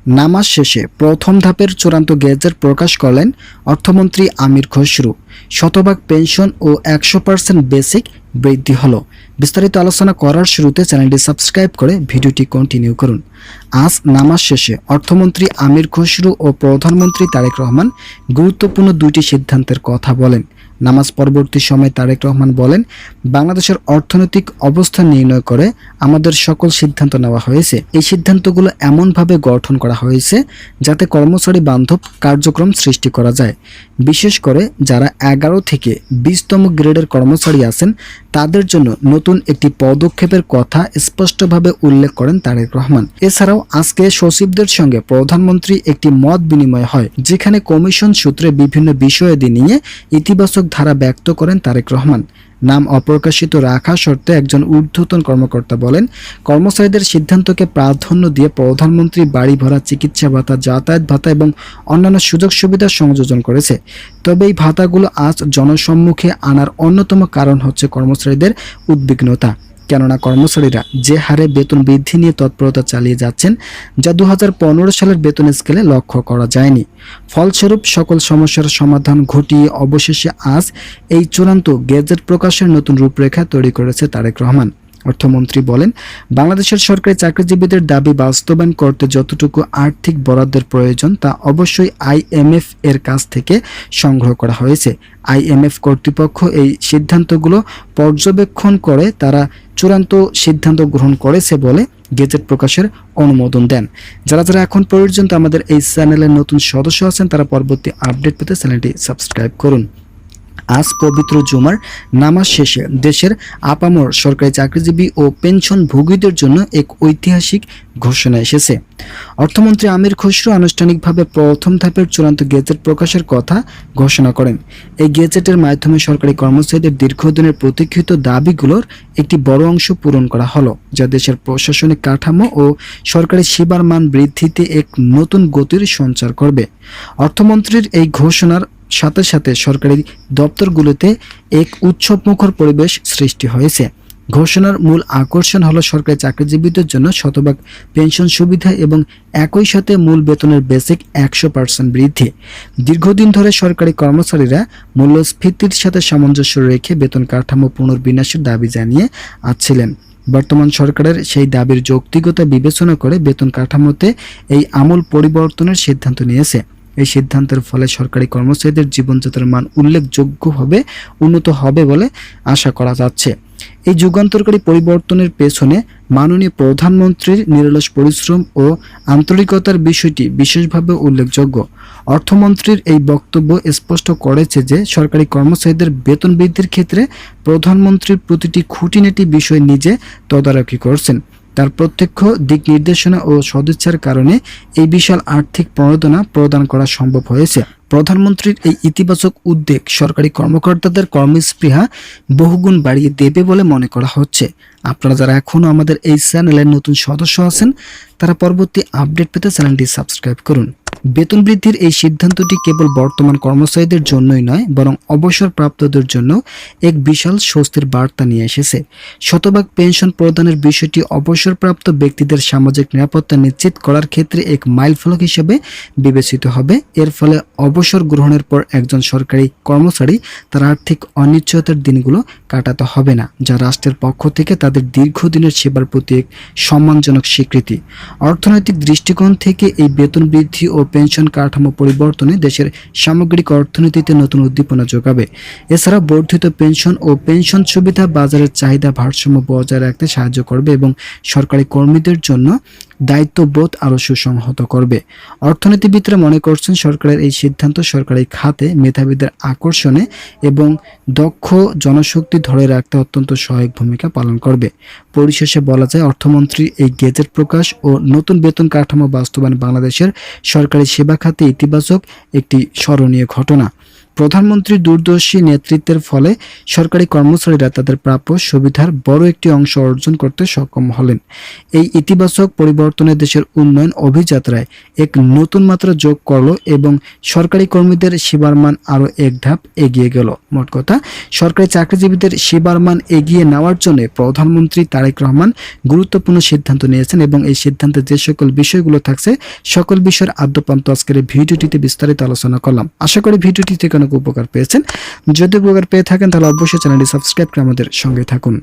নামাজ শেষে প্রথম ধাপের চূড়ান্ত গেজেট প্রকাশ করলেন অর্থমন্ত্রী আমির খসরু। শতভাগ পেনশন ও 100% বেসিক বৃদ্ধি হলো। বিস্তারিত আলোচনা করার শুরুতে চ্যানেলটি সাবস্ক্রাইব করে ভিডিওটি কন্টিনিউ করুন। আজ নামাজ শেষে অর্থমন্ত্রী আমির খসরু ও প্রধানমন্ত্রী তারেক রহমান গুরুত্বপূর্ণ দুইটি সিদ্ধান্তের কথা বলেন। নামাজ পরবর্তী সময়ে তারেক রহমান বলেন, বাংলাদেশের অর্থনৈতিক অবস্থা নির্ণয় করে আমাদের সকল সিদ্ধান্ত নেওয়া হয়েছে। এই সিদ্ধান্তগুলো এমনভাবে গঠন করা হয়েছে যাতে কর্মচারী বান্ধব কার্যক্রম সৃষ্টি করা যায়। বিশেষ করে যারা 11 থেকে 20তম গ্রেডের কর্মচারী আছেন তাদের জন্য নতুন একটি পদক্ষেপের কথা স্পষ্টভাবে উল্লেখ করেন তারেক রহমান। এছাড়াও আজকে সচিবদের সঙ্গে প্রধানমন্ত্রী একটি মত বিনিময় হয়, যেখানে কমিশন সূত্রে বিভিন্ন বিষয়াদি নিয়ে ইতিবাচক ধারা ব্যক্ত করেন তারেক রহমান। নাম অপ্রকাশিত রাখা শর্তে একজন ঊর্ধ্বতন কর্মকর্তা বলেন, কর্মচারীদের সিদ্ধান্তকে প্রাধান্য দিয়ে প্রধানমন্ত্রী বাড়ি ভাড়া, চিকিৎসা ভাতা, যাতায়াত ভাতা এবং অন্যান্য সুযোগ সুবিধা সংযোজন করেছে। তবে এই ভাতাগুলো আজ জনসম্মুখে আনার অন্যতম কারণ হচ্ছে কর্মচারীদের উদ্বিগ্নতা। কেননা কর্মচারীরা যে হারে বেতন বৃদ্ধি নিয়ে তৎপরতা চালিয়ে যাচ্ছেন, যা 2015 সালের বেতন স্কেলে লক্ষ্য করা যায়নি। ফলস্বরূপ সকল সমস্যার সমাধান ঘটিয়ে অবশেষে আজ এই চূড়ান্ত গেজেট প্রকাশের নতুন রূপরেখা তৈরি করেছে তারেক রহমান। অর্থমন্ত্রী বলেন, বাংলাদেশের সরকারি চাকরিজীবীদের দাবি বাস্তবায়ন করতে যতটুকু আর্থিক বরাদ্দের প্রয়োজন তা অবশ্যই আইএমএফ এর কাছ থেকে সংগ্রহ করা হয়েছে। আইএমএফ কর্তৃপক্ষ এই সিদ্ধান্তগুলো পর্যবেক্ষণ করে তারা চূড়ান্ত সিদ্ধান্ত গ্রহণ করেছে বলে গেজেট প্রকাশের অনুমোদন দেন। যারা এখন পর্যন্ত আমাদের এই চ্যানেলের নতুন সদস্য আছেন তারা পরবর্তী আপডেট পেতে চ্যানেলটি সাবস্ক্রাইব করুন। আজ পবিত্র জুমার নামাজ শেষে দেশের আপামর সরকারি চাকরিজীবী ও পেনশনভোগীদের জন্য এক ঐতিহাসিক ঘোষণা এসেছে। অর্থমন্ত্রী আমির খসরু আনুষ্ঠানিকভাবে প্রথম ধাপের চূড়ান্ত গেজেট প্রকাশের কথা ঘোষণা করেন। এই গেজেটের মাধ্যমে সরকারি কর্মচারীদের দীর্ঘদিনের প্রতীক্ষিত দাবিগুলোর একটি বড় অংশ পূরণ করা হলো, যা দেশের প্রশাসনিক কাঠামো ও সরকারি সেবার মান বৃদ্ধিতে এক নতুন গতির সঞ্চার করবে। অর্থমন্ত্রীর এই ঘোষণার সাথে সাথে সরকারি দপ্তরগুলোতে এক উৎসবমুখর পরিবেশ সৃষ্টি হয়েছে। ঘোষণার মূল আকর্ষণ হলো সরকারি চাকরিজীবীদের জন্য শতভাগ পেনশন সুবিধা এবং একই সাথে মূল বেতনের বেসিক 100% বৃদ্ধি। দীর্ঘদিন ধরে সরকারি কর্মচারীরা মূল্যস্ফীতির সাথে সামঞ্জস্য রেখে বেতন কাঠামো পুনর্বিন্যাসের দাবি জানিয়ে আসছিলেন। বর্তমান সরকারের সেই দাবির যৌক্তিকতা বিবেচনা করে বেতন কাঠামোতে এই আমূল পরিবর্তনের সিদ্ধান্ত নিয়েছে। এই সিদ্ধান্তের ফলে সরকারি কর্মচারীদের জীবনযাত্রার মান উল্লেখযোগ্যভাবে উন্নত হবে বলে আশা করা যাচ্ছে। এই যুগান্তরকারী পরিবর্তনের পেছনে মাননীয় প্রধানমন্ত্রীর নিরলস পরিশ্রম ও আন্তরিকতার বিষয়টি বিশেষভাবে উল্লেখযোগ্য। অর্থমন্ত্রীর এই বক্তব্য স্পষ্ট করেছে যে সরকারি কর্মচারীদের বেতন বৃদ্ধির ক্ষেত্রে প্রধানমন্ত্রীর প্রতিটি খুঁটিনাটি বিষয় নিজে তদারকি করছেন। তার প্রত্যক্ষ দিক নির্দেশনা ও সদিচ্ছার কারণে এই বিশাল আর্থিক প্রণোদনা প্রদান করা সম্ভব হয়েছে। প্রধানমন্ত্রীর এই ইতিবাচক উদ্যোগ সরকারি কর্মকর্তাদের কর্মস্পৃহা বহুগুণ বাড়িয়ে দেবে বলে মনে করা হচ্ছে। আপনারা যারা এখনও আমাদের এই চ্যানেলের নতুন সদস্য আছেন তারা পরবর্তী আপডেট পেতে চ্যানেলটি সাবস্ক্রাইব করুন। বেতন বৃদ্ধির এই সিদ্ধান্তটি কেবল বর্তমান কর্মচারীদের জন্যই নয়, বরং অবসরপ্রাপ্তদের জন্য এক বিশাল স্বস্তির বার্তা নিয়ে এসেছে। শতভাগ পেনশন প্রদানের বিষয়টি অবসরপ্রাপ্ত ব্যক্তিদের সামাজিক নিরাপত্তা নিশ্চিত করার ক্ষেত্রে এক মাইলফলক হিসেবে বিবেচিত হবে। এর ফলে অবসর গ্রহণের পর একজন সরকারি কর্মচারী তার আর্থিক অনিশ্চয়তার দিনগুলো কাটাতে হবে না, যা রাষ্ট্রের পক্ষ থেকে তাদের দীর্ঘদিনের সেবার প্রতি এক সম্মানজনক স্বীকৃতি। অর্থনৈতিক দৃষ্টিকোণ থেকে এই বেতন বৃদ্ধি ও পেনশন কাঠামো পরিবর্তনে দেশের সামগ্রিক অর্থনীতিতে নতুন উদ্দীপনা যোগাবে। এছাড়া বর্ধিত পেনশন ও পেনশন সুবিধা বাজারের চাহিদা ভারসাম্য বজায় রাখতে সাহায্য করবে এবং সরকারি কর্মীদের জন্য দায়িত্ববোধ আরও সুসংহত করবে। অর্থনীতিবিদরা মনে করছেন সরকারের এই সিদ্ধান্ত সরকারি খাতে মেধাবীদের আকর্ষণে এবং দক্ষ জনশক্তি ধরে রাখতে অত্যন্ত সহায়ক ভূমিকা পালন করবে। পরিশেষে বলা যায়, অর্থমন্ত্রীর এই গেজেট প্রকাশ ও নতুন বেতন কাঠামো বাস্তবায়ন বাংলাদেশের সরকারি সেবা খাতে ইতিবাচক একটি স্মরণীয় ঘটনা। প্রধানমন্ত্রীর দূরদর্শী নেতৃত্বের ফলে সরকারি কর্মচারীরা তাদের প্রাপ্য সুবিধার বড় একটি অংশ অর্জন করতে সক্ষম হলেন। এই ইতিবাচক পরিবর্তনে দেশের উন্নয়ন অভিযাত্রায় এক নতুন মাত্রা যোগ করলো এবং সরকারি কর্মীদের সেবার মান আরও এক ধাপ এগিয়ে গেল। মোট কথা, সরকারি চাকরিজীবীদের সেবার মান এগিয়ে নেওয়ার জন্য প্রধানমন্ত্রী তারেক রহমান গুরুত্বপূর্ণ সিদ্ধান্ত নিয়েছেন এবং এই সিদ্ধান্তে যে সকল বিষয়গুলো থাকছে সকল বিষয়ের আদ্যপান্ত আজকের এই ভিডিওটিতে বিস্তারিত আলোচনা করলাম। আশা করি ভিডিওটি থেকে অনেক উপকার পেয়েছেন। যদি উপকার পেয়ে থাকেন তাহলে অবশ্যই চ্যানেলটি সাবস্ক্রাইব করে আমাদের সঙ্গে থাকুন।